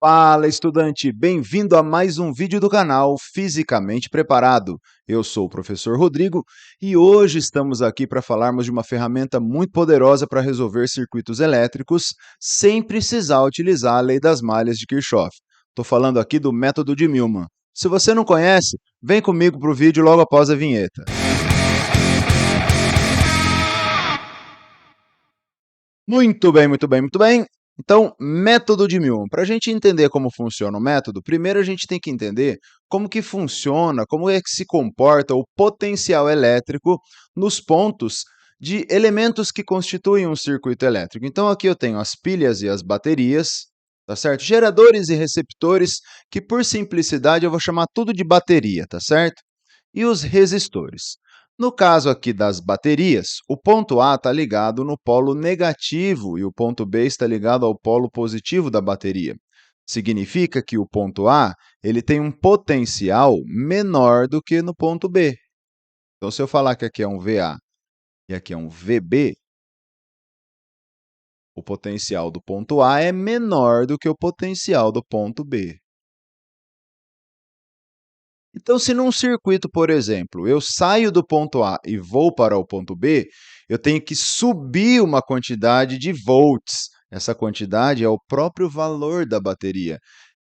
Fala, estudante! Bem-vindo a mais um vídeo do canal Fisicamente Preparado. Eu sou o professor Rodrigo e hoje estamos aqui para falarmos de uma ferramenta muito poderosa para resolver circuitos elétricos sem precisar utilizar a lei das malhas de Kirchhoff. Estou falando aqui do método de Millman. Se você não conhece, vem comigo para o vídeo logo após a vinheta. Muito bem, muito bem, muito bem. Então, método de Millman. Para a gente entender como funciona o método, primeiro a gente tem que entender como que funciona, como é que se comporta o potencial elétrico nos pontos de elementos que constituem um circuito elétrico. Então, aqui eu tenho as pilhas e as baterias, tá certo? Geradores e receptores, que por simplicidade eu vou chamar tudo de bateria, tá certo? E os resistores. No caso aqui das baterias, o ponto A está ligado no polo negativo e o ponto B está ligado ao polo positivo da bateria. Significa que o ponto A ele tem um potencial menor do que no ponto B. Então, se eu falar que aqui é um VA e aqui é um VB, o potencial do ponto A é menor do que o potencial do ponto B. Então, se num circuito, por exemplo, eu saio do ponto A e vou para o ponto B, eu tenho que subir uma quantidade de volts. Essa quantidade é o próprio valor da bateria.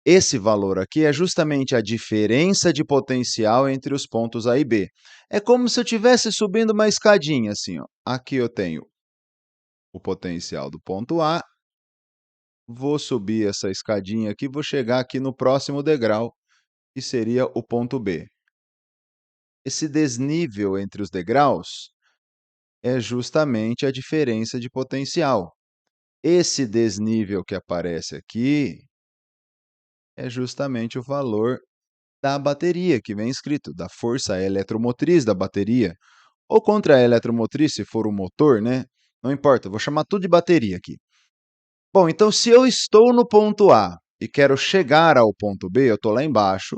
Esse valor aqui é justamente a diferença de potencial entre os pontos A e B. É como se eu estivesse subindo uma escadinha, assim, ó. Aqui eu tenho o potencial do ponto A, vou subir essa escadinha aqui, vou chegar aqui no próximo degrau, que seria o ponto B. Esse desnível entre os degraus é justamente a diferença de potencial. Esse desnível que aparece aqui é justamente o valor da bateria, que vem escrito, da força eletromotriz da bateria, ou contra a eletromotriz, se for o motor, né? Não importa, eu vou chamar tudo de bateria aqui. Bom, então se eu estou no ponto A e quero chegar ao ponto B, eu estou lá embaixo,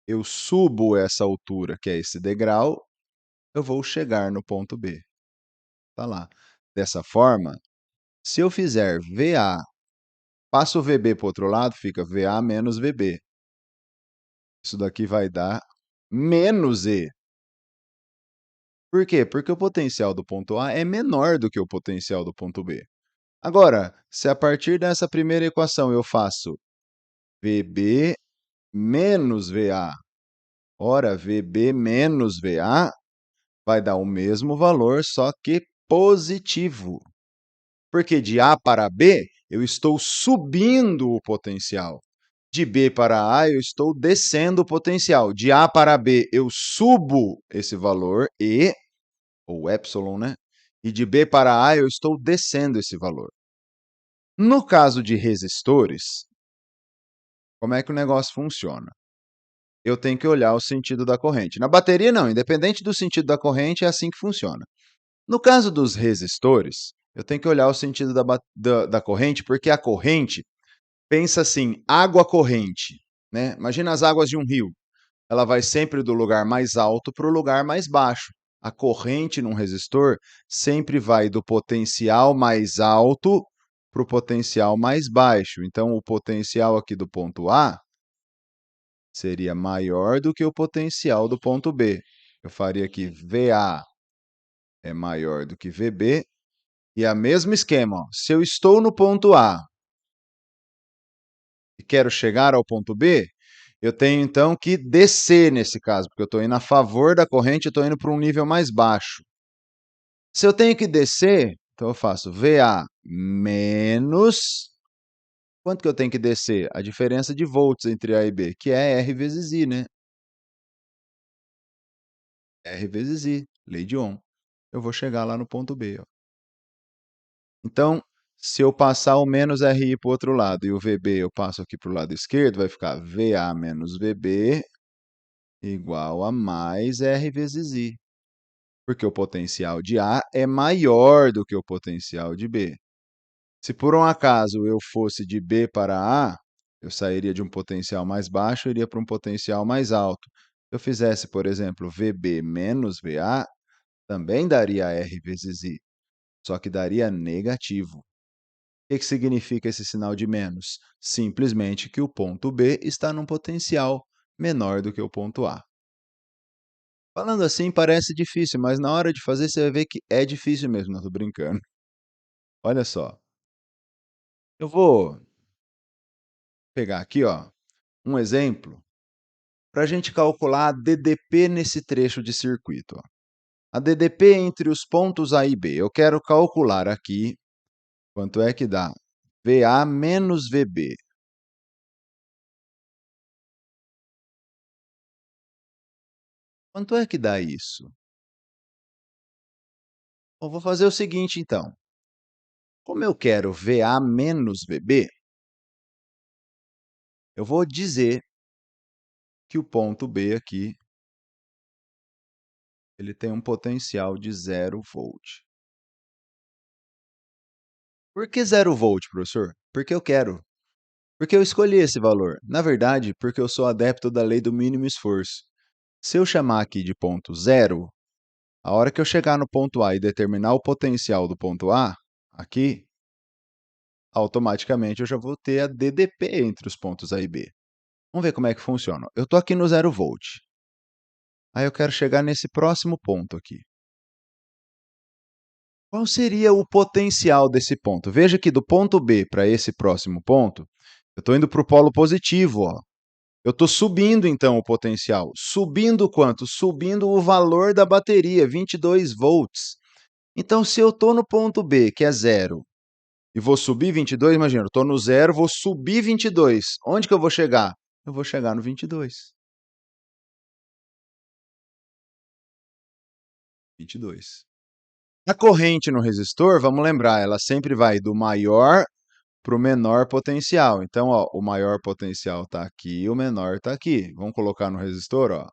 eu subo essa altura, que é esse degrau, eu vou chegar no ponto B. Tá lá. Dessa forma, se eu fizer VA, passo o VB para o outro lado, fica VA menos VB. Isso daqui vai dar menos E. Por quê? Porque o potencial do ponto A é menor do que o potencial do ponto B. Agora, se a partir dessa primeira equação eu faço VB menos VA, ora, VB menos VA vai dar o mesmo valor, só que positivo. Porque de A para B, eu estou subindo o potencial. De B para A, eu estou descendo o potencial. De A para B, eu subo esse valor, E, ou epsilon, né? E de B para A, eu estou descendo esse valor. No caso de resistores, como é que o negócio funciona? Eu tenho que olhar o sentido da corrente. Na bateria, não. Independente do sentido da corrente, é assim que funciona. No caso dos resistores, eu tenho que olhar o sentido da corrente, porque a corrente, pensa assim, água corrente, né? Imagina as águas de um rio. Ela vai sempre do lugar mais alto para o lugar mais baixo. A corrente num resistor sempre vai do potencial mais alto para o potencial mais baixo. Então, o potencial aqui do ponto A seria maior do que o potencial do ponto B. Eu faria aqui VA é maior do que VB. E a mesmo esquema, ó, se eu estou no ponto A e quero chegar ao ponto B, eu tenho então que descer nesse caso, porque eu estou indo a favor da corrente, eu estou indo para um nível mais baixo. Se eu tenho que descer, então eu faço VA menos... Quanto que eu tenho que descer? A diferença de volts entre A e B, que é R vezes I, né? R vezes I, lei de Ohm. Eu vou chegar lá no ponto B, ó. Então, se eu passar o menos RI para o outro lado e o VB eu passo aqui para o lado esquerdo, vai ficar VA menos VB igual a mais R vezes I. Porque o potencial de A é maior do que o potencial de B. Se por um acaso eu fosse de B para A, eu sairia de um potencial mais baixo e iria para um potencial mais alto. Se eu fizesse, por exemplo, VB menos VA, também daria R vezes I, só que daria negativo. O que significa esse sinal de menos? Simplesmente que o ponto B está num potencial menor do que o ponto A. Falando assim parece difícil, mas na hora de fazer você vai ver que é difícil mesmo, não estou brincando. Olha só, eu vou pegar aqui, ó, um exemplo para a gente calcular a DDP nesse trecho de circuito. Ó. A DDP entre os pontos A e B. Eu quero calcular aqui quanto é que dá VA menos VB. Quanto é que dá isso? Eu vou fazer o seguinte, então. Como eu quero VA menos VB, eu vou dizer que o ponto B aqui ele tem um potencial de 0 volt. Por que 0 volt, professor? Porque eu quero. Porque eu escolhi esse valor. Na verdade, porque eu sou adepto da lei do mínimo esforço. Se eu chamar aqui de ponto zero, a hora que eu chegar no ponto A e determinar o potencial do ponto A, aqui, automaticamente eu já vou ter a DDP entre os pontos A e B. Vamos ver como é que funciona. Eu estou aqui no 0 volt. Aí eu quero chegar nesse próximo ponto aqui. Qual seria o potencial desse ponto? Veja que do ponto B para esse próximo ponto, eu estou indo para o polo positivo. Ó. Eu estou subindo, então, o potencial. Subindo quanto? Subindo o valor da bateria, 22 volts. Então, se eu estou no ponto B, que é zero, e vou subir 22, imagina, eu estou no zero, vou subir 22. Onde que eu vou chegar? Eu vou chegar no 22. 22. A corrente no resistor, vamos lembrar, ela sempre vai do maior para o menor potencial. Então, ó, o maior potencial está aqui, o menor está aqui. Vamos colocar no resistor, ó,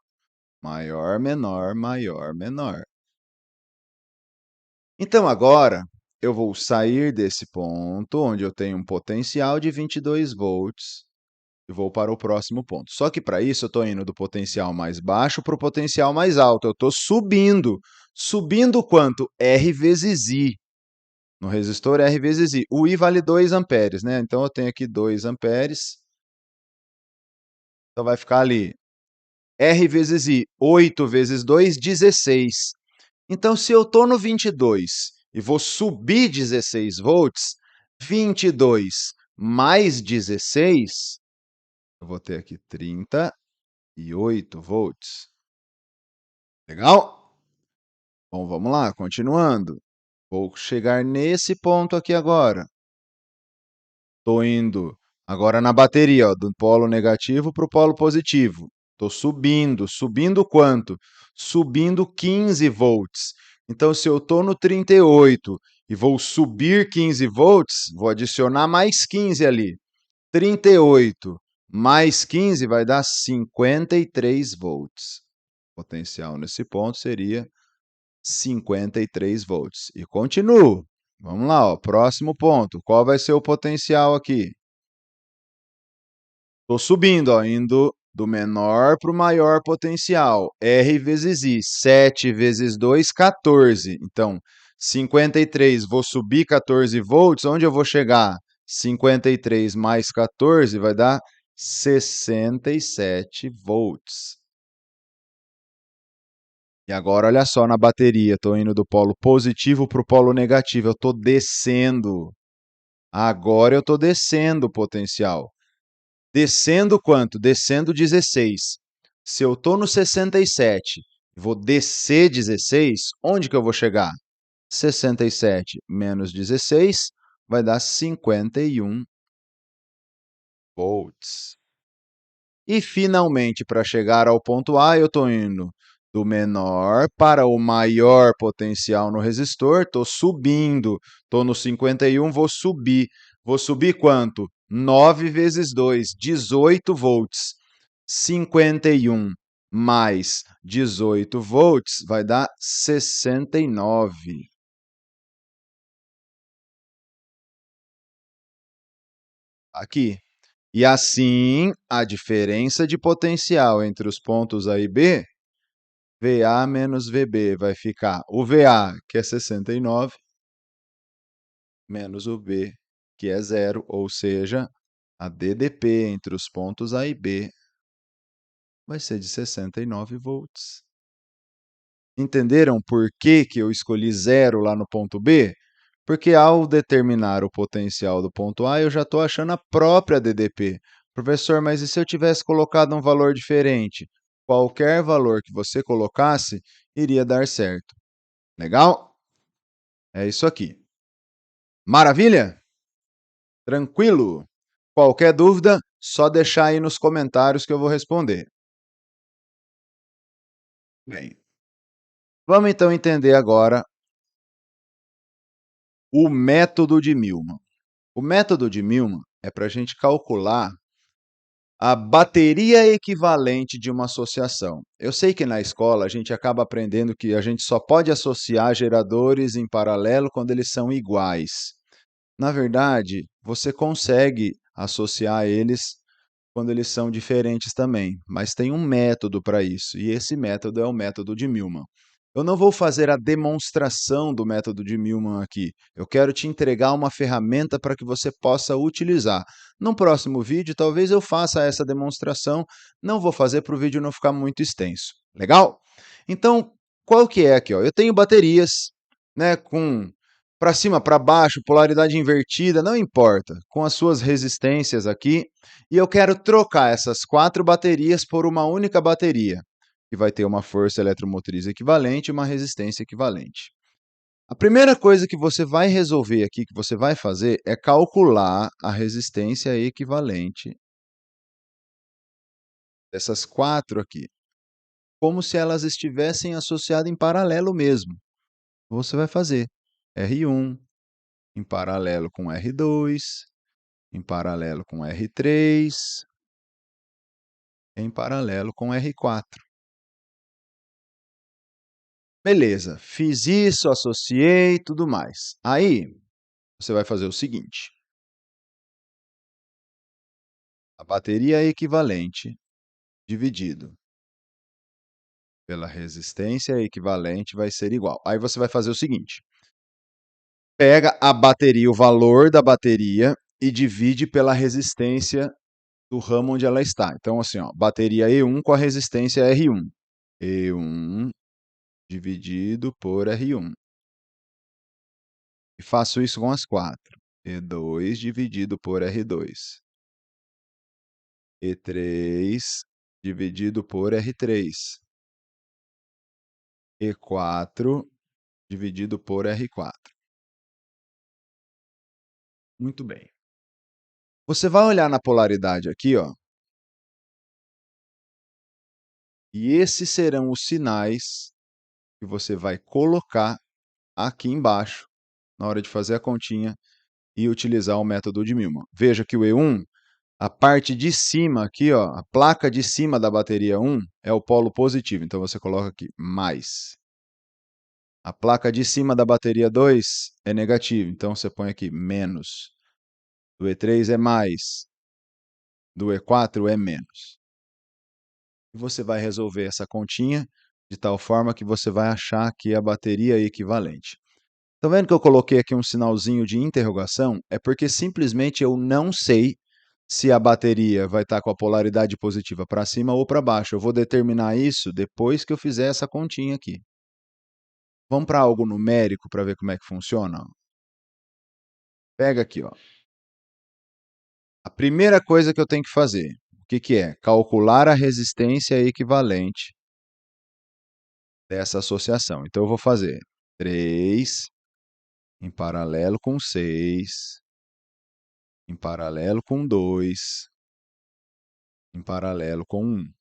maior, menor, maior, menor. Então, agora, eu vou sair desse ponto, onde eu tenho um potencial de 22 volts, e vou para o próximo ponto. Só que, para isso, eu estou indo do potencial mais baixo para o potencial mais alto. Eu estou subindo. Subindo quanto? R vezes I. No resistor, R vezes I. O I vale 2 amperes, né? Então, eu tenho aqui 2 amperes. Então, vai ficar ali R vezes I, 8 vezes 2, 16. Então, se eu estou no 22 e vou subir 16 volts, 22 mais 16, eu vou ter aqui 38 volts. Legal? Bom, vamos lá, continuando. Vou chegar nesse ponto aqui agora. Estou indo agora na bateria, ó, do polo negativo para o polo positivo. Estou subindo. Subindo quanto? Subindo 15 volts. Então, se eu estou no 38 e vou subir 15 volts, vou adicionar mais 15 ali. 38 mais 15 vai dar 53 volts. O potencial nesse ponto seria 53 volts. E continuo. Vamos lá, ó, próximo ponto. Qual vai ser o potencial aqui? Estou subindo, ó, indo do menor para o maior potencial. R vezes I, 7 vezes 2, 14. Então, 53, vou subir 14 volts, onde eu vou chegar? 53 mais 14 vai dar 67 volts. E agora, olha só na bateria, estou indo do polo positivo para o polo negativo, eu estou descendo. Agora eu estou descendo o potencial. Descendo quanto? Descendo 16. Se eu estou no 67 e vou descer 16, onde que eu vou chegar? 67 menos 16 vai dar 51 volts. E, finalmente, para chegar ao ponto A, eu estou indo do menor para o maior potencial no resistor, estou subindo, estou no 51, vou subir. Vou subir quanto? 9 vezes 2, 18 volts. 51 mais 18 volts vai dar 69. Aqui. E assim, a diferença de potencial entre os pontos A e B, VA menos VB, vai ficar o VA, que é 69, menos o B, que é zero, ou seja, a DDP entre os pontos A e B vai ser de 69 volts. Entenderam por que que eu escolhi zero lá no ponto B? Porque ao determinar o potencial do ponto A, eu já estou achando a própria DDP. Professor, mas e se eu tivesse colocado um valor diferente? Qualquer valor que você colocasse iria dar certo. Legal? É isso aqui. Maravilha? Tranquilo? Qualquer dúvida, só deixar aí nos comentários que eu vou responder. Bem, vamos então entender agora o método de Milman. O método de Milman é para a gente calcular a bateria equivalente de uma associação. Eu sei que na escola a gente acaba aprendendo que a gente só pode associar geradores em paralelo quando eles são iguais. Na verdade, você consegue associar eles quando eles são diferentes também, mas tem um método para isso, e esse método é o método de Milman. Eu não vou fazer a demonstração do método de Milman aqui. Eu quero te entregar uma ferramenta para que você possa utilizar. No próximo vídeo, talvez eu faça essa demonstração. Não vou fazer para o vídeo não ficar muito extenso. Legal? Então, qual que é aqui? Ó? Eu tenho baterias, né, com para cima, para baixo, polaridade invertida, não importa, com as suas resistências aqui, e eu quero trocar essas 4 baterias por uma única bateria, que vai ter uma força eletromotriz equivalente e uma resistência equivalente. A primeira coisa que você vai resolver aqui, que você vai fazer, é calcular a resistência equivalente dessas 4 aqui, como se elas estivessem associadas em paralelo mesmo. Você vai fazer R1 em paralelo com R2, em paralelo com R3, em paralelo com R4. Beleza, fiz isso, associei, tudo mais. Aí, você vai fazer o seguinte: a bateria equivalente dividido pela resistência equivalente vai ser igual. Aí você vai fazer o seguinte: pega a bateria, o valor da bateria, e divide pela resistência do ramo onde ela está. Então, assim, ó, bateria E1 com a resistência R1. E1 dividido por R1. E faço isso com as 4. E2 dividido por R2. E3 dividido por R3. E4 dividido por R4. Muito bem. Você vai olhar na polaridade aqui, ó, e esses serão os sinais que você vai colocar aqui embaixo na hora de fazer a continha e utilizar o método de Milman. Veja que o E1, a parte de cima aqui, ó, a placa de cima da bateria 1 é o polo positivo, então você coloca aqui mais. A placa de cima da bateria 2 é negativo, então você põe aqui menos. Do E3 é mais, do E4 é menos. E você vai resolver essa continha de tal forma que você vai achar aqui a bateria equivalente. Estão vendo que eu coloquei aqui um sinalzinho de interrogação? É porque simplesmente eu não sei se a bateria vai estar com a polaridade positiva para cima ou para baixo. Eu vou determinar isso depois que eu fizer essa continha aqui. Vamos para algo numérico para ver como é que funciona? Pega aqui, ó. A primeira coisa que eu tenho que fazer, o que que é? Calcular a resistência equivalente dessa associação. Então eu vou fazer 3 em paralelo com 6, em paralelo com 2, em paralelo com 1.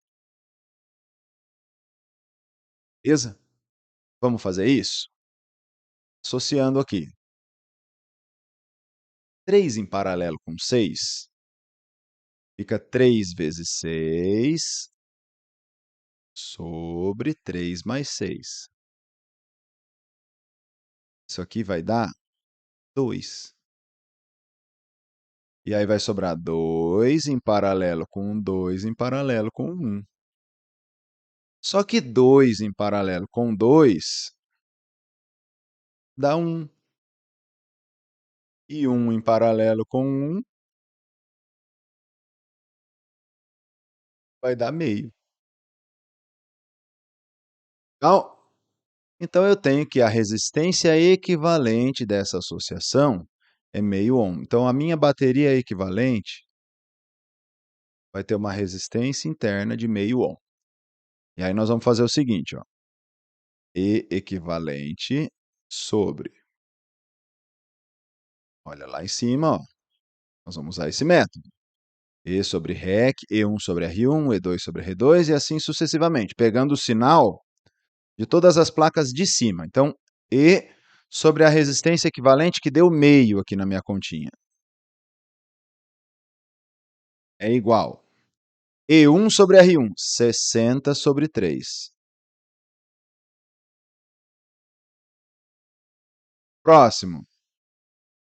Beleza? Vamos fazer isso? Associando aqui. 3 em paralelo com 6 fica 3 vezes 6 sobre 3 mais 6. Isso aqui vai dar 2. E aí vai sobrar 2 em paralelo com 2 em paralelo com 1. Só que 2 em paralelo com 2 dá 1. e um em paralelo com um vai dar meio. Então então eu tenho que a resistência equivalente dessa associação é meio ohm. Então a minha bateria equivalente vai ter uma resistência interna de meio ohm. E aí nós vamos fazer o seguinte, ó, E equivalente sobre, olha lá em cima, ó, nós vamos usar esse método. E sobre REC, E1 sobre R1, E2 sobre R2 e assim sucessivamente, pegando o sinal de todas as placas de cima. Então, E sobre a resistência equivalente que deu meio aqui na minha continha. É igual. E1 sobre R1, 60 sobre 3. Próximo,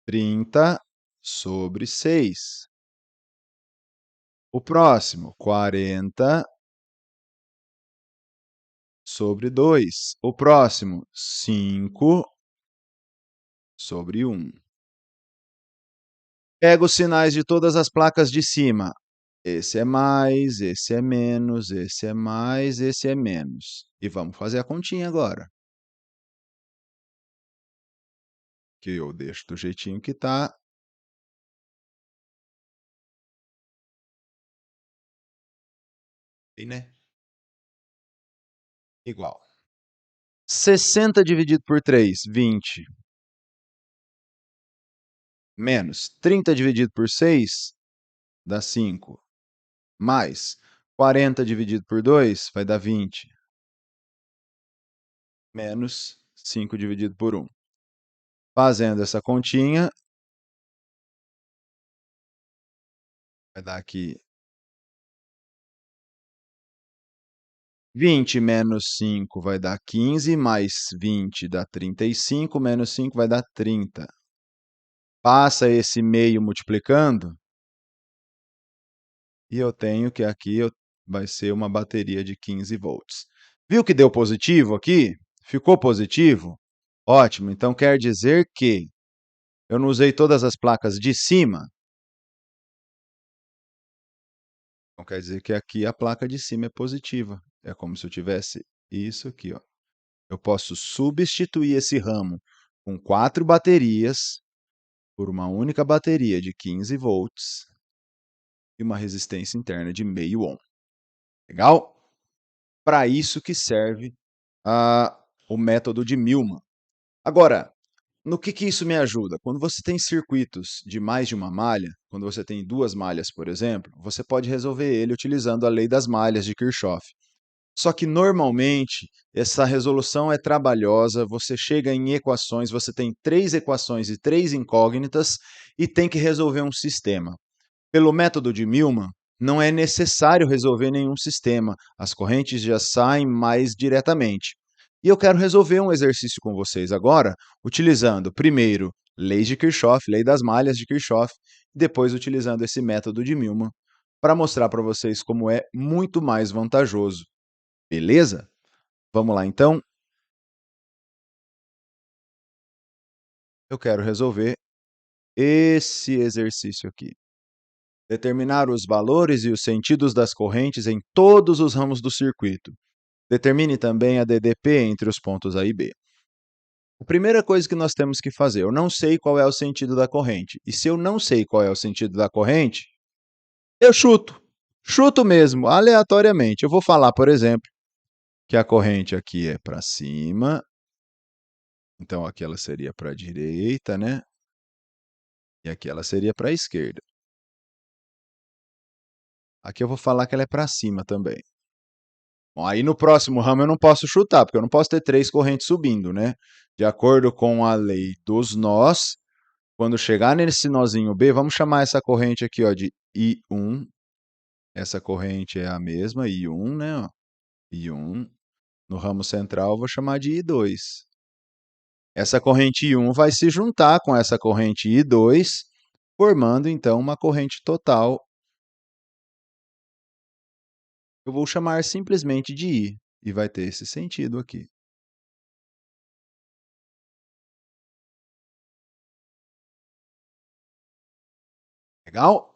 30 sobre 6. O próximo, 40 sobre 2. O próximo, 5 sobre 1. Pega os sinais de todas as placas de cima. Esse é mais, esse é menos, esse é mais, esse é menos. E vamos fazer a continha agora. Que eu deixo do jeitinho que tá. E, né? Igual. 60 dividido por 3, 20. Menos 30 dividido por 6, dá 5. Mais 40 dividido por 2, vai dar 20. Menos 5 dividido por 1. Fazendo essa continha, vai dar aqui 20 menos 5 vai dar 15, mais 20 dá 35, menos 5 vai dar 30. Passa esse meio multiplicando, e eu tenho que aqui vai ser uma bateria de 15 volts. Viu que deu positivo aqui? Ficou positivo? Ótimo, então quer dizer que eu não usei todas as placas de cima, então quer dizer que aqui a placa de cima é positiva. É como se eu tivesse isso aqui, ó. Eu posso substituir esse ramo com 4 baterias por uma única bateria de 15 volts e uma resistência interna de meio ohm. Legal? Para isso que serve o método de Millman. Agora, no que isso me ajuda? Quando você tem circuitos de mais de uma malha, quando você tem 2 malhas, por exemplo, você pode resolver ele utilizando a lei das malhas de Kirchhoff. Só que normalmente essa resolução é trabalhosa, você chega em equações, você tem 3 equações e 3 incógnitas e tem que resolver um sistema. Pelo método de Millman, não é necessário resolver nenhum sistema, as correntes já saem mais diretamente. E eu quero resolver um exercício com vocês agora, utilizando primeiro leis de Kirchhoff, lei das malhas de Kirchhoff, e depois utilizando esse método de Millman, para mostrar para vocês como é muito mais vantajoso. Beleza? Vamos lá então? Eu quero resolver esse exercício aqui. Determinar os valores e os sentidos das correntes em todos os ramos do circuito. Determine também a DDP entre os pontos A e B. A primeira coisa que nós temos que fazer, eu não sei qual é o sentido da corrente. E se eu não sei qual é o sentido da corrente, eu chuto. Chuto mesmo, aleatoriamente. Eu vou falar, por exemplo, que a corrente aqui é para cima. Então aqui ela seria para a direita, né? E aqui ela seria para a esquerda. Aqui eu vou falar que ela é para cima também. Bom, aí no próximo ramo eu não posso chutar, porque eu não posso ter 3 correntes subindo, né? De acordo com a lei dos nós, quando chegar nesse nozinho B, vamos chamar essa corrente aqui, ó, de I1. Essa corrente é a mesma, I1, né? Ó, I1. No ramo central eu vou chamar de I2. Essa corrente I1 vai se juntar com essa corrente I2, formando então uma corrente total. Eu vou chamar simplesmente de I, e vai ter esse sentido aqui. Legal?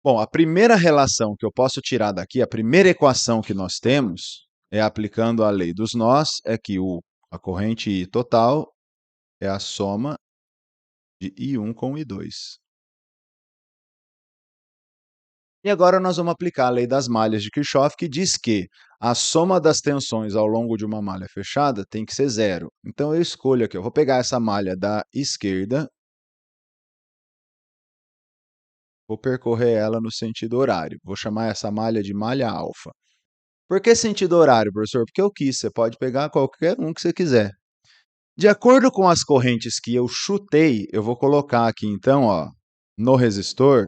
Bom, a primeira relação que eu posso tirar daqui, a primeira equação que nós temos, é aplicando a lei dos nós, é que a corrente I total é a soma de I1 com I2. E agora nós vamos aplicar a lei das malhas de Kirchhoff, que diz que a soma das tensões ao longo de uma malha fechada tem que ser zero. Então eu escolho aqui, eu vou pegar essa malha da esquerda, vou percorrer ela no sentido horário. Vou chamar essa malha de malha alfa. Por que sentido horário, professor? Porque eu quis, você pode pegar qualquer um que você quiser. De acordo com as correntes que eu chutei, eu vou colocar aqui então, ó, no resistor,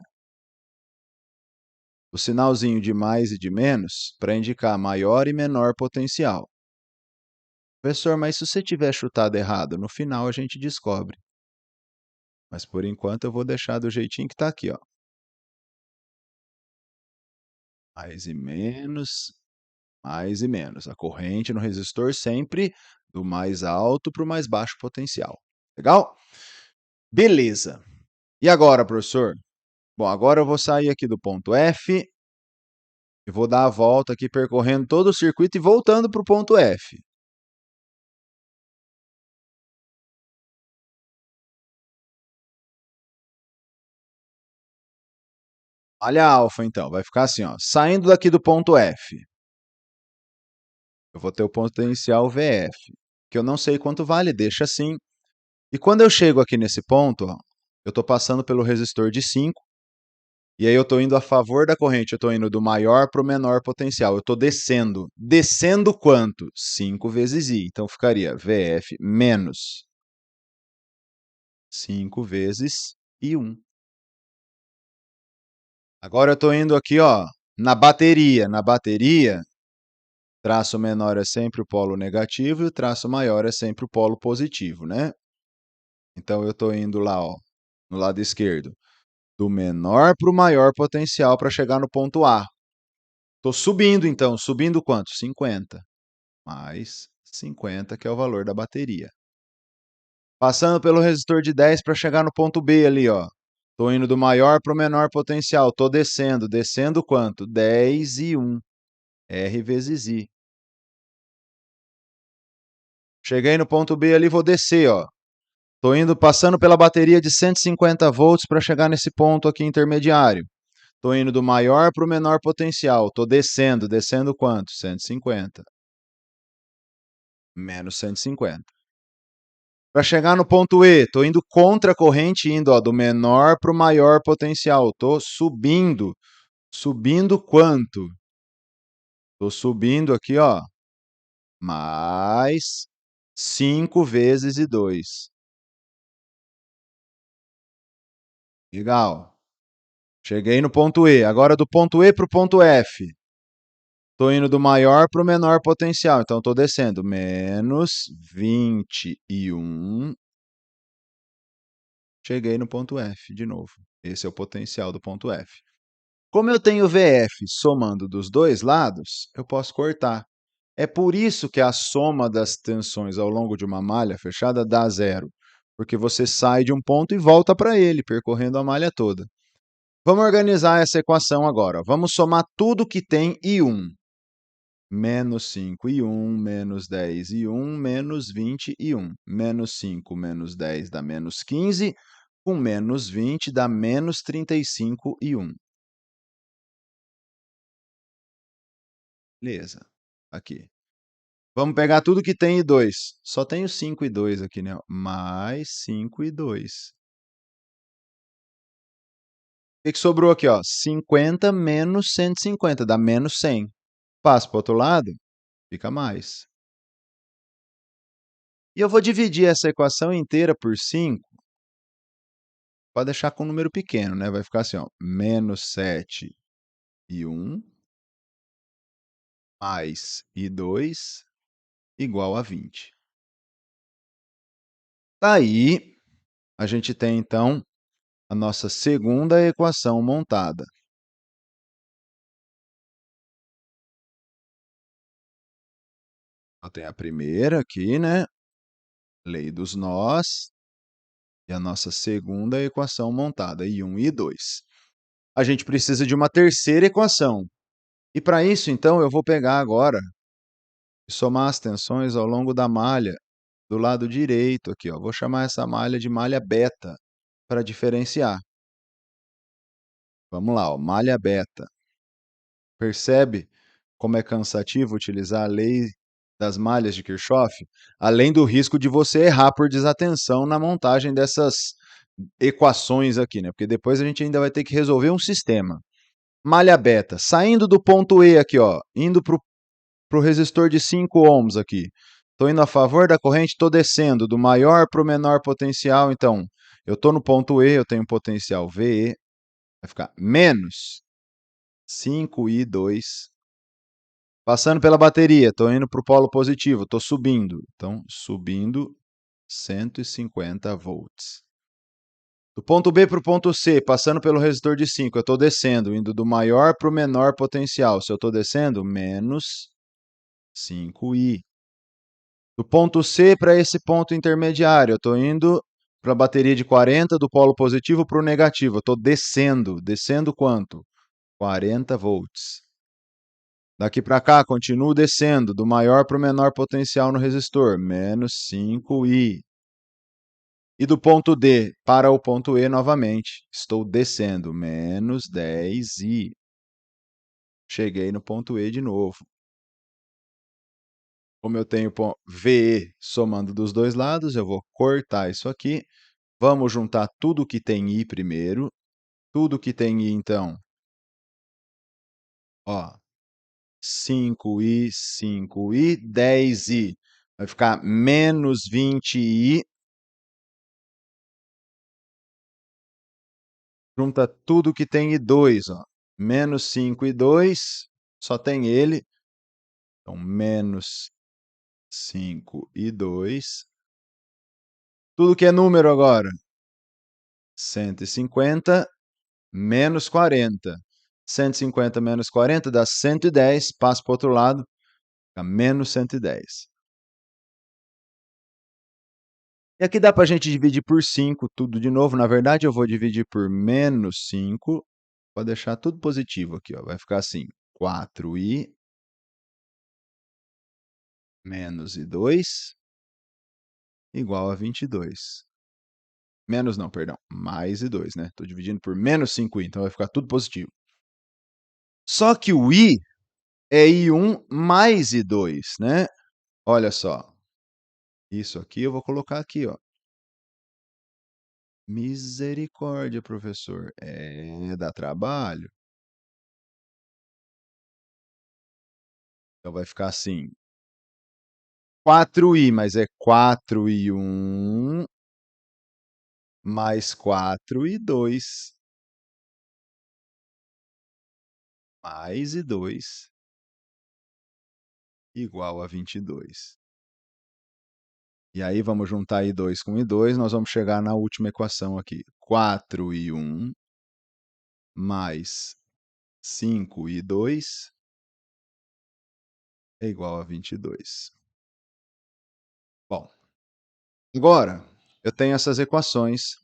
o sinalzinho de mais e de menos para indicar maior e menor potencial. Professor, mas se você tiver chutado errado, no final a gente descobre. Mas por enquanto eu vou deixar do jeitinho que está aqui, ó. Mais e menos, mais e menos. A corrente no resistor sempre do mais alto para o mais baixo potencial. Legal? Beleza. E agora, professor? Bom, agora eu vou sair aqui do ponto F e vou dar a volta aqui percorrendo todo o circuito e voltando para o ponto F. Malha alfa, então, vai ficar assim, ó. Saindo daqui do ponto F, eu vou ter o potencial VF, que eu não sei quanto vale, deixa assim. E quando eu chego aqui nesse ponto, ó, eu estou passando pelo resistor de 5, e aí eu estou indo a favor da corrente, eu estou indo do maior para o menor potencial, eu estou descendo. Descendo quanto? 5 vezes I, então ficaria VF menos 5 vezes I1. Agora eu estou indo aqui, ó, na bateria. Na bateria, traço menor é sempre o polo negativo e o traço maior é sempre o polo positivo, né? Então eu estou indo lá, ó, no lado esquerdo, do menor para o maior potencial para chegar no ponto A. Estou subindo, então. Subindo quanto? 50. Mais 50, que é o valor da bateria. Passando pelo resistor de 10 para chegar no ponto B ali, ó. Estou indo do maior para o menor potencial. Estou descendo. Descendo quanto? 10 e 1. R vezes I. Cheguei no ponto B ali, vou descer, ó. Estou indo, passando pela bateria de 150 volts para chegar nesse ponto aqui intermediário. Estou indo do maior para o menor potencial. Estou descendo. Descendo quanto? 150. Menos 150. Para chegar no ponto E, estou indo contra a corrente, indo ó, do menor para o maior potencial. Estou subindo. Subindo quanto? Estou subindo aqui, ó, mais 5 vezes e 2. Legal. Cheguei no ponto E. Agora do ponto E para o ponto F. Estou indo do maior para o menor potencial. Então, estou descendo. Menos 21. Cheguei no ponto F de novo. Esse é o potencial do ponto F. Como eu tenho VF somando dos dois lados, eu posso cortar. É por isso que a soma das tensões ao longo de uma malha fechada dá zero, porque você sai de um ponto e volta para ele, percorrendo a malha toda. Vamos organizar essa equação agora. Vamos somar tudo que tem I1. Menos 5 e 1, menos 10 e 1, menos 20 e 1. Menos 5 menos 10 dá menos 15, com menos 20 dá menos 35 e 1. Beleza. Aqui. Vamos pegar tudo que tem e 2. Só tenho 5 e 2 aqui, né? Mais 5 e 2. O que sobrou aqui, ó? 50 menos 150, dá menos 100. Passo para o outro lado, fica mais. E eu vou dividir essa equação inteira por 5. Pode deixar com um número pequeno, né? Vai ficar assim, ó, menos 7 e 1, mais e 2, igual a 20. Daí, a gente tem, então, a nossa segunda equação montada. Eu tenho a primeira aqui, né? Lei dos nós. E a nossa segunda equação montada, I1 e I2. a gente precisa de uma terceira equação. E para isso, então, eu vou pegar agora e somar as tensões ao longo da malha do lado direito aqui, ó. Vou chamar essa malha de malha beta para diferenciar. Vamos lá, ó, malha beta. Percebe como é cansativo utilizar a lei das malhas de Kirchhoff? Além do risco de você errar por desatenção na montagem dessas equações aqui, né? Porque depois a gente ainda vai ter que resolver um sistema. Malha beta, saindo do ponto E aqui, ó, indo para o resistor de 5 ohms aqui. Estou indo a favor da corrente, estou descendo do maior para o menor potencial, então eu estou no ponto E, eu tenho potencial VE, vai ficar menos 5I2. Passando pela bateria, estou indo para o polo positivo, estou subindo. Então, subindo 150 volts. Do ponto B para o ponto C, passando pelo resistor de 5, eu estou descendo, indo do maior para o menor potencial. Se eu estou descendo, menos 5I. Do ponto C para esse ponto intermediário, eu estou indo para a bateria de 40, do polo positivo para o negativo. Eu estou descendo. Descendo quanto? 40 volts. Daqui para cá, continuo descendo, do maior para o menor potencial no resistor, menos 5I. E do ponto D para o ponto E novamente, estou descendo, menos 10I. Cheguei no ponto E de novo. Como eu tenho VE somando dos dois lados, eu vou cortar isso aqui. Vamos juntar tudo que tem I primeiro. Tudo que tem I, então, ó, 5I, 5I, 10I. Vai ficar menos 20I. Junta tudo que tem I2, ó. Menos 5 e 2, só tem ele. Então, menos 5 e 2. Tudo que é número agora. 150 menos 40. 150 menos 40 dá 110. Passa para o outro lado, fica menos 110. E aqui dá para a gente dividir por 5 tudo de novo. Na verdade, eu vou dividir por menos 5. Vou deixar tudo positivo aqui, ó. Vai ficar assim, 4i menos I2 igual a 22. Menos não, perdão, mais I2, né? Estou dividindo por menos 5i, então vai ficar tudo positivo. Só que o I é I1 mais I2, né? Olha só. Isso aqui eu vou colocar aqui, ó. Misericórdia, professor. Dá trabalho. Então vai ficar assim. 4i, mas é 4i1 mais 4i2 mais I2 igual a 22. E aí vamos juntar I2 com I2, nós vamos chegar na última equação aqui. 4i1 mais 5i2 é igual a 22. Bom, agora eu tenho essas equações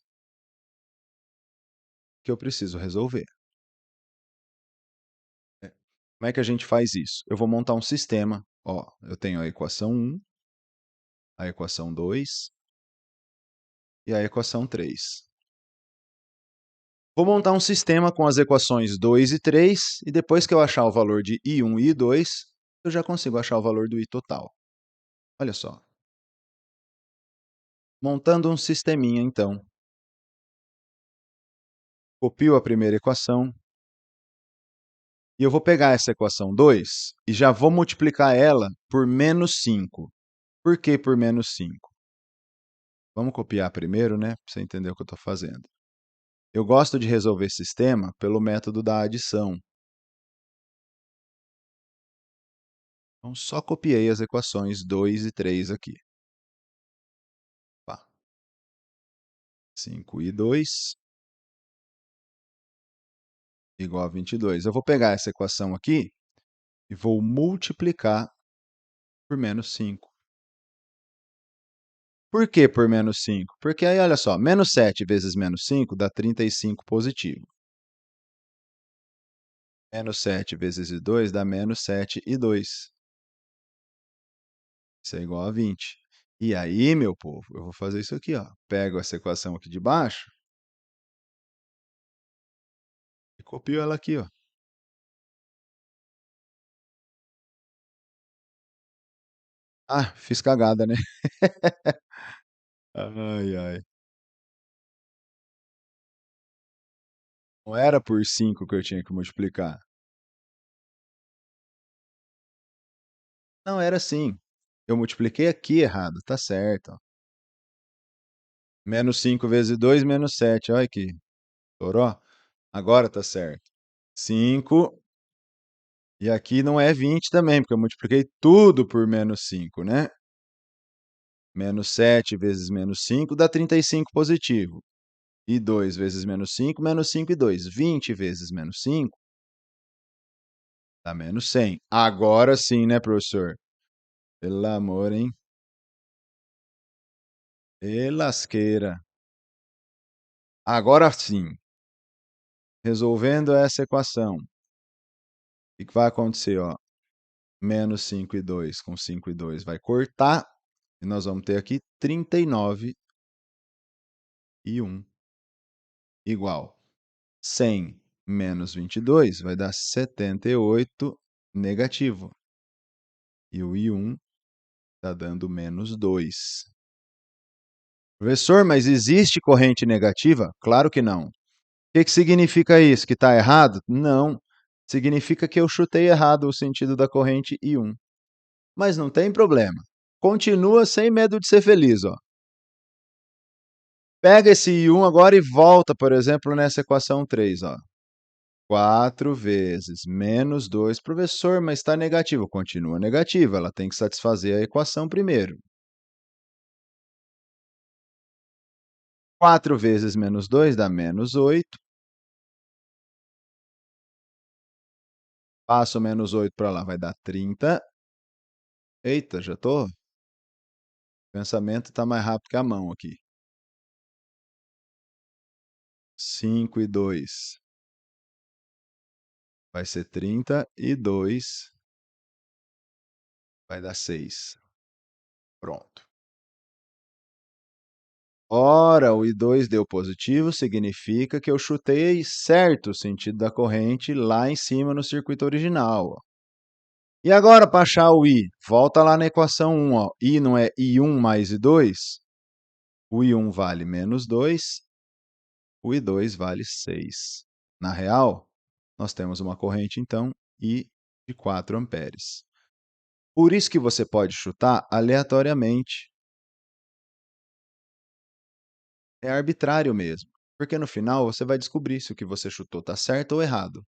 que eu preciso resolver. Como é que a gente faz isso? Eu vou montar um sistema. Ó, eu tenho a equação 1, a equação 2 e a equação 3. Vou montar um sistema com as equações 2 e 3, e depois que eu achar o valor de I1 e I2, eu já consigo achar o valor do I total. Olha só. Montando um sisteminha, então. Copio a primeira equação. E eu vou pegar essa equação 2 e já vou multiplicar ela por menos 5. Por que por menos 5? Vamos copiar primeiro, né? Para você entender o que eu estou fazendo. Eu gosto de resolver sistema pelo método da adição. Então, só copiei as equações 2 e 3 aqui. 5i2 igual a 22. Eu vou pegar essa equação aqui e vou multiplicar por menos 5. Por que por menos 5? Porque aí, olha só, menos 7 vezes menos 5 dá 35 positivo. Menos 7 vezes e 2 dá menos 7 e 2. Isso é igual a 20. E aí, meu povo, eu vou fazer isso aqui, ó. Pego essa equação aqui de baixo e copio ela aqui, ó. Ah, fiz cagada, né? Ai, ai. Não era por 5 que eu tinha que multiplicar. Não, era assim. Eu multipliquei aqui errado, tá certo, ó. Menos 5 vezes 2 menos 7. Olha aqui. Toró. Agora tá certo. 5. E aqui não é 20 também, porque eu multipliquei tudo por menos 5, né? Menos 7 vezes menos 5 dá 35 positivo. E 2 vezes menos 5 e 2. 20 vezes menos 5 dá menos 100. Agora sim, né, professor? Pelo amor, hein? E lasqueira. Agora sim, resolvendo essa equação, o que vai acontecer, ó? Menos 5 e 2 com 5 e 2 vai cortar, e nós vamos ter aqui 39 e 1 igual 100 menos 22 vai dar 78 negativo. E o I1 está dando menos 2. Professor, mas existe corrente negativa? Claro que não. O que significa isso? Que está errado? Não. Significa que eu chutei errado o sentido da corrente I1. Mas não tem problema. Continua sem medo de ser feliz, ó. Pega esse I1 agora e volta, por exemplo, nessa equação 3, ó. 4 vezes menos 2. Professor, mas está negativo. Continua negativa, ela tem que satisfazer a equação primeiro. 4 vezes menos 2 dá menos 8. Passo menos 8 para lá, vai dar 30. Eita, já tô. O pensamento está mais rápido que a mão aqui. 5 e 2 vai ser 32. Vai dar 6. Pronto. Ora, o I2 deu positivo, significa que eu chutei certo o sentido da corrente lá em cima no circuito original, ó. E agora, para achar o I, volta lá na equação 1, ó. I não é I1 mais I2? O I1 vale menos 2, o I2 vale 6. Na real, nós temos uma corrente, então, I de 4 amperes. Por isso que você pode chutar aleatoriamente. É arbitrário mesmo, porque no final você vai descobrir se o que você chutou está certo ou errado.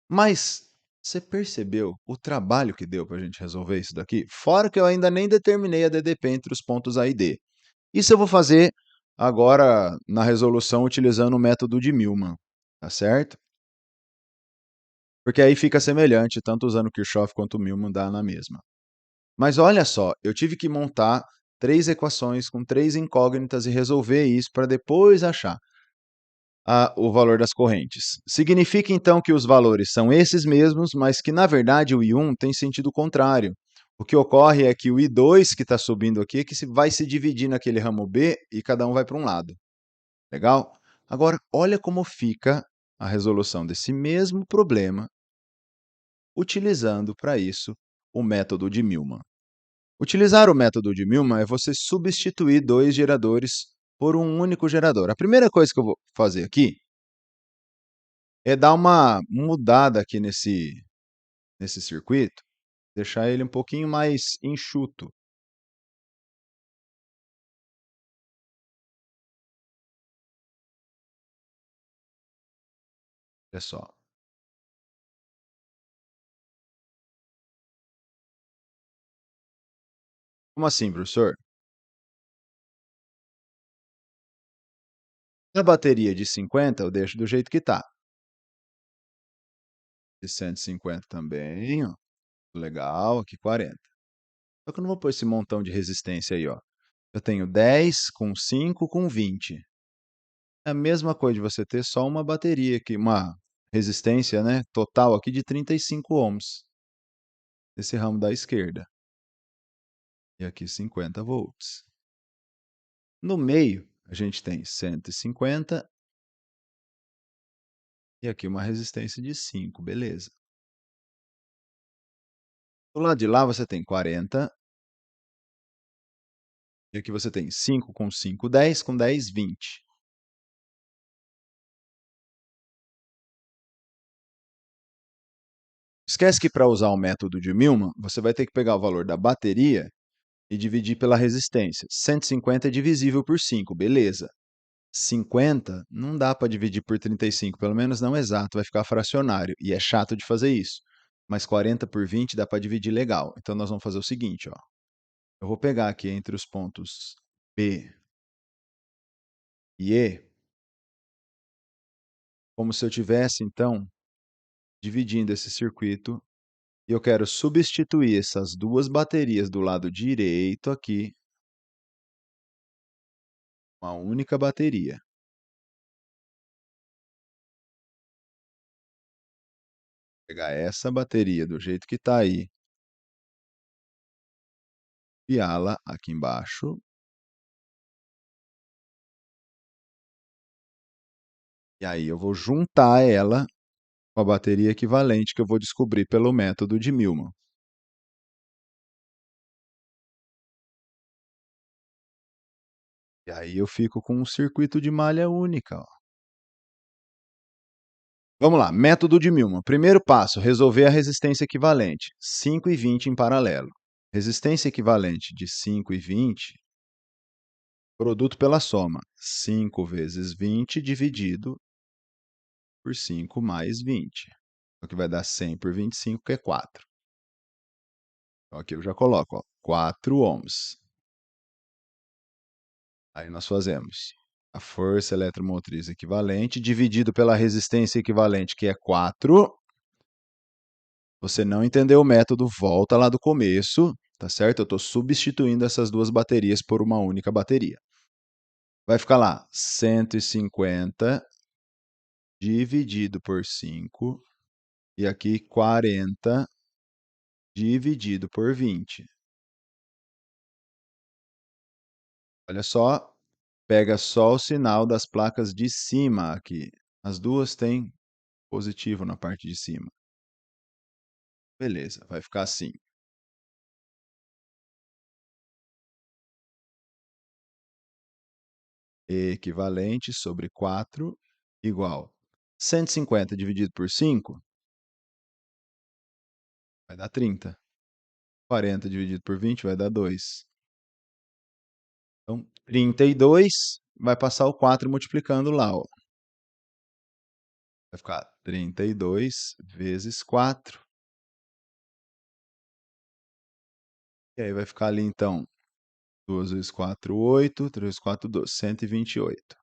Mas você percebeu o trabalho que deu para a gente resolver isso daqui? Fora que eu ainda nem determinei a DDP entre os pontos A e D. Isso eu vou fazer agora na resolução utilizando o método de Millman, tá certo? Porque aí fica semelhante, tanto usando Kirchhoff quanto Millman dá na mesma. Mas olha só, eu tive que montar 3 equações com 3 incógnitas e resolver isso para depois achar o valor das correntes. Significa então que os valores são esses mesmos, mas que na verdade o I1 tem sentido contrário. O que ocorre é que o I2 que está subindo aqui é que vai se dividir naquele ramo B e cada um vai para um lado. Legal? Agora, olha como fica a resolução desse mesmo problema utilizando para isso o método de Millman. Utilizar o método de Millman é você substituir 2 geradores por um único gerador. A primeira coisa que eu vou fazer aqui é dar uma mudada aqui nesse circuito, deixar ele um pouquinho mais enxuto. Olha só. Como assim, professor? A bateria de 50 eu deixo do jeito que está. De 150 também, ó. Legal, aqui 40. Só que eu não vou pôr esse montão de resistência aí, ó. Eu tenho 10 com 5 com 20. É a mesma coisa de você ter só uma bateria aqui, uma resistência, né, total aqui de 35 ohms. Esse ramo da esquerda. E aqui 50 volts. No meio, a gente tem 150 e aqui uma resistência de 5, beleza. Do lado de lá você tem 40. E aqui você tem 5 com 5, 10, com 10, 20. Esquece que para usar o método de Millman, você vai ter que pegar o valor da bateria e dividir pela resistência. 150 é divisível por 5, beleza. 50 não dá para dividir por 35, pelo menos não exato, vai ficar fracionário, e é chato de fazer isso. Mas 40 por 20 dá para dividir legal. Então nós vamos fazer o seguinte, ó. Eu vou pegar aqui entre os pontos B e E, como se eu tivesse, então, dividindo esse circuito, e eu quero substituir essas duas baterias do lado direito aqui, uma única bateria. Pegar essa bateria do jeito que está aí, enfiá-la aqui embaixo, e aí eu vou juntar ela com a bateria equivalente que eu vou descobrir pelo método de Millman. E aí eu fico com um circuito de malha única, ó. Vamos lá, método de Millman. Primeiro passo, resolver a resistência equivalente, 5 e 20 em paralelo. Resistência equivalente de 5 e 20, produto pela soma, 5 vezes 20 dividido por 5 mais 20. O que vai dar 100 por 25, que é 4. Então aqui eu já coloco, ó, 4 ohms. Aí nós fazemos a força eletromotriz equivalente dividido pela resistência equivalente, que é 4. Você não entendeu o método, volta lá do começo, tá certo? Eu estou substituindo essas duas baterias por uma única bateria. Vai ficar lá 150 dividido por 5 e aqui 40 dividido por 20. Olha só, pega só o sinal das placas de cima aqui. As duas têm positivo na parte de cima. Beleza, vai ficar assim. Equivalente sobre 4 igual 150 dividido por 5 vai dar 30. 40 dividido por 20 vai dar 2. Então, 32 vai passar o 4 multiplicando lá, ó. Vai ficar 32 vezes 4. E aí vai ficar ali, então, 2 vezes 4, 8. 3 vezes 4, 12. 128.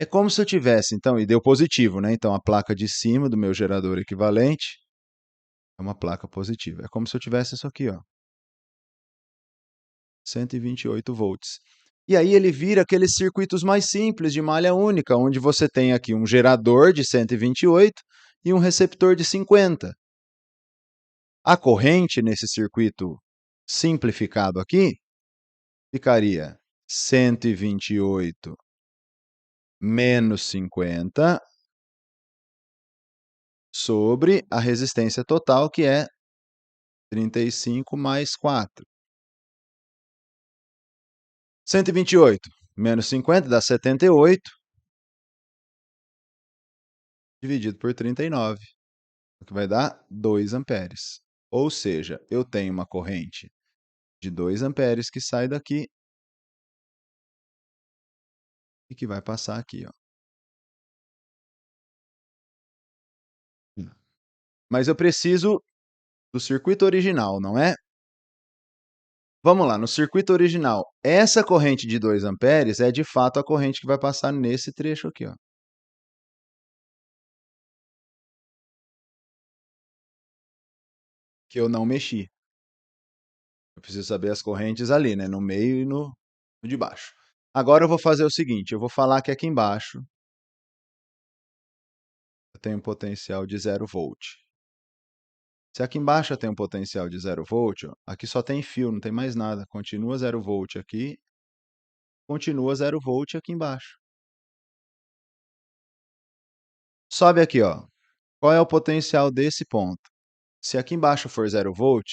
É como se eu tivesse, então, e deu positivo, né? Então, a placa de cima do meu gerador equivalente é uma placa positiva. É como se eu tivesse isso aqui, ó. 128 volts. E aí ele vira aqueles circuitos mais simples de malha única, onde você tem aqui um gerador de 128 e um receptor de 50. A corrente nesse circuito simplificado aqui ficaria 128 menos 50 sobre a resistência total, que é 35 mais 4. 128 menos 50 dá 78, dividido por 39, o que vai dar 2 amperes. Ou seja, eu tenho uma corrente de 2 amperes que sai daqui e que vai passar aqui, ó. Mas eu preciso do circuito original, não é? Vamos lá, no circuito original, essa corrente de 2 amperes é de fato a corrente que vai passar nesse trecho aqui, ó. Que eu não mexi. Eu preciso saber as correntes ali, né? No meio e no de baixo. Agora eu vou fazer o seguinte, eu vou falar que aqui embaixo, eu tenho um potencial de 0 volt. Se aqui embaixo eu tenho um potencial de 0 volt, ó, aqui só tem fio, não tem mais nada. Continua 0 volt aqui, continua 0 volt aqui embaixo. Sobe aqui, ó. Qual é o potencial desse ponto? Se aqui embaixo for 0 volt,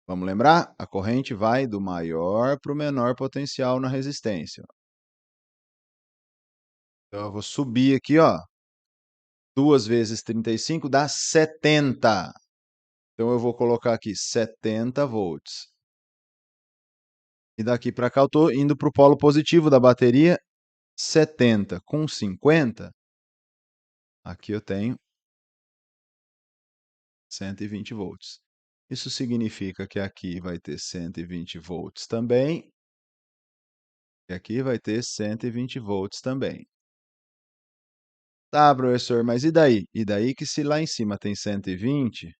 vamos lembrar? A corrente vai do maior para o menor potencial na resistência. Então, eu vou subir aqui, ó. 2 vezes 35 dá 70. Então, eu vou colocar aqui 70 volts. E daqui para cá eu estou indo para o polo positivo da bateria, 70 com 50. Aqui eu tenho 120 volts. Isso significa que aqui vai ter 120 volts também. E aqui vai ter 120 volts também. Tá, professor, mas e daí? E daí que se lá em cima tem 120,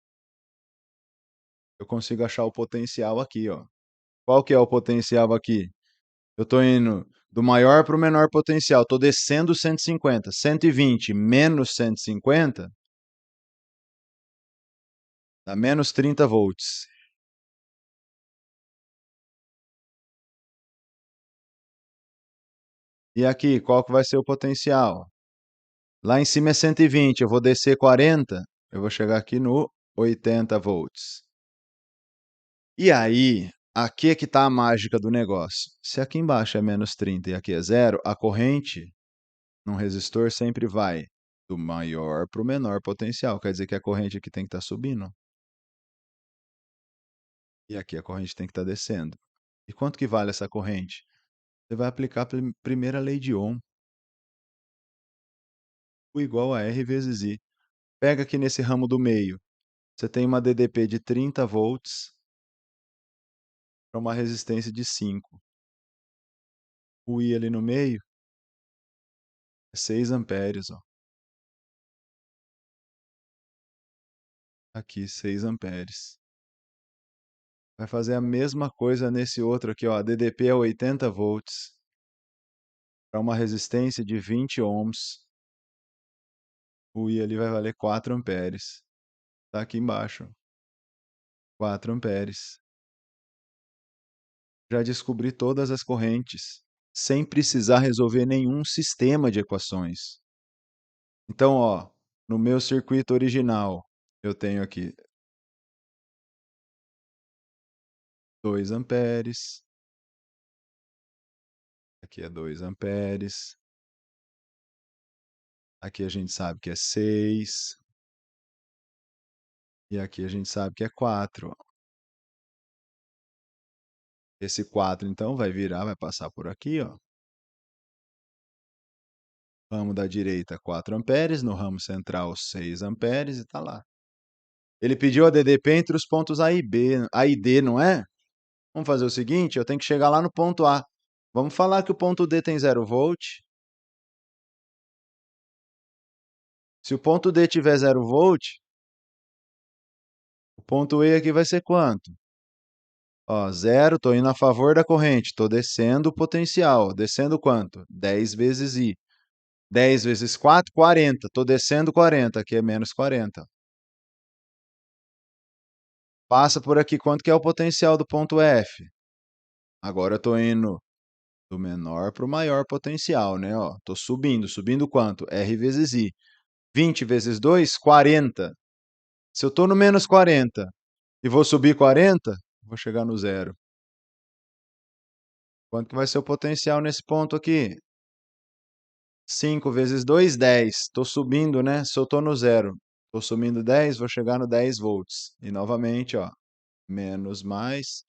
eu consigo achar o potencial aqui, ó. Qual que é o potencial aqui? Eu estou indo do maior para o menor potencial, estou descendo 150. 120 menos 150 dá menos 30 volts. E aqui, qual que vai ser o potencial? Lá em cima é 120, eu vou descer 40, eu vou chegar aqui no 80 volts. E aí, aqui é que está a mágica do negócio. Se aqui embaixo é menos 30 e aqui é zero, a corrente num resistor sempre vai do maior para o menor potencial. Quer dizer que a corrente aqui tem que estar subindo. E aqui a corrente tem que estar descendo. E quanto que vale essa corrente? Você vai aplicar a primeira lei de Ohm. U igual a R vezes I. Pega aqui nesse ramo do meio. Você tem uma DDP de 30 volts para uma resistência de 5. O I ali no meio é 6 amperes. Ó. Aqui, 6 amperes. Vai fazer a mesma coisa nesse outro aqui. Ó. A DDP é 80 volts para uma resistência de 20 ohms. O I ali vai valer 4 amperes. Está aqui embaixo. 4 amperes. Já descobri todas as correntes, sem precisar resolver nenhum sistema de equações. Então, ó, no meu circuito original, eu tenho aqui 2 amperes. Aqui é 2 amperes. Aqui a gente sabe que é 6. E aqui a gente sabe que é 4. Esse 4, então, vai virar, vai passar por aqui, ó. Ramo da direita, 4 amperes. No ramo central, 6 amperes. E tá lá. Ele pediu a DDP entre os pontos A e B, A e D, não é? Vamos fazer o seguinte, eu tenho que chegar lá no ponto A. Vamos falar que o ponto D tem 0 volt. Se o ponto D tiver 0 volt, o ponto E aqui vai ser quanto? Ó, 0, estou indo a favor da corrente, estou descendo o potencial. Descendo quanto? 10 vezes I. 10 vezes 4, 40. Estou descendo 40, aqui é menos 40. Passa por aqui, quanto que é o potencial do ponto F? Agora eu estou indo do menor para o maior potencial, né? Estou subindo. Subindo quanto? R vezes I. 20 vezes 2, 40. Se eu estou no menos 40 e vou subir 40, vou chegar no zero. Quanto que vai ser o potencial nesse ponto aqui? 5 vezes 2, 10. Estou subindo, né? Se eu estou no zero, estou subindo 10, vou chegar no 10 volts. E novamente, ó, menos mais,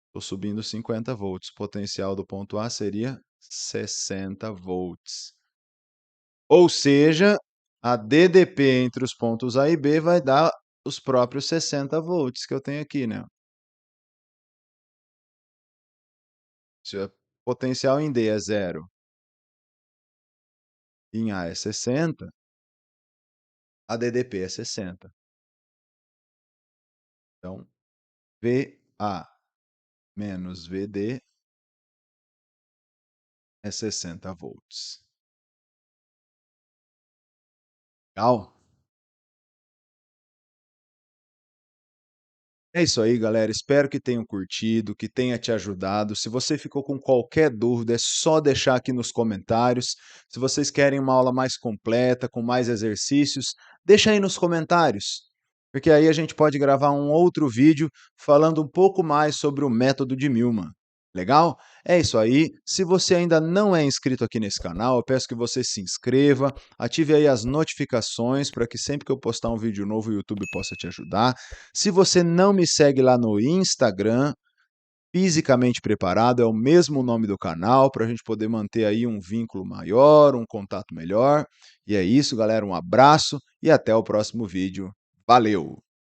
estou subindo 50 volts. O potencial do ponto A seria 60 volts. Ou seja, a DDP entre os pontos A e B vai dar os próprios 60 volts que eu tenho aqui, né? Se o potencial em D é 0, em A é 60, a DDP é 60. Então, VA menos VD é 60 volts. Legal? É isso aí, galera. Espero que tenham curtido, que tenha te ajudado. Se você ficou com qualquer dúvida, é só deixar aqui nos comentários. Se vocês querem uma aula mais completa, com mais exercícios, deixa aí nos comentários, porque aí a gente pode gravar um outro vídeo falando um pouco mais sobre o método de Milman. Legal? É isso aí. Se você ainda não é inscrito aqui nesse canal, eu peço que você se inscreva, ative aí as notificações para que sempre que eu postar um vídeo novo, o YouTube possa te ajudar. Se você não me segue lá no Instagram, Fisicamente Preparado é o mesmo nome do canal, para a gente poder manter aí um vínculo maior, um contato melhor. E é isso, galera. Um abraço e até o próximo vídeo. Valeu!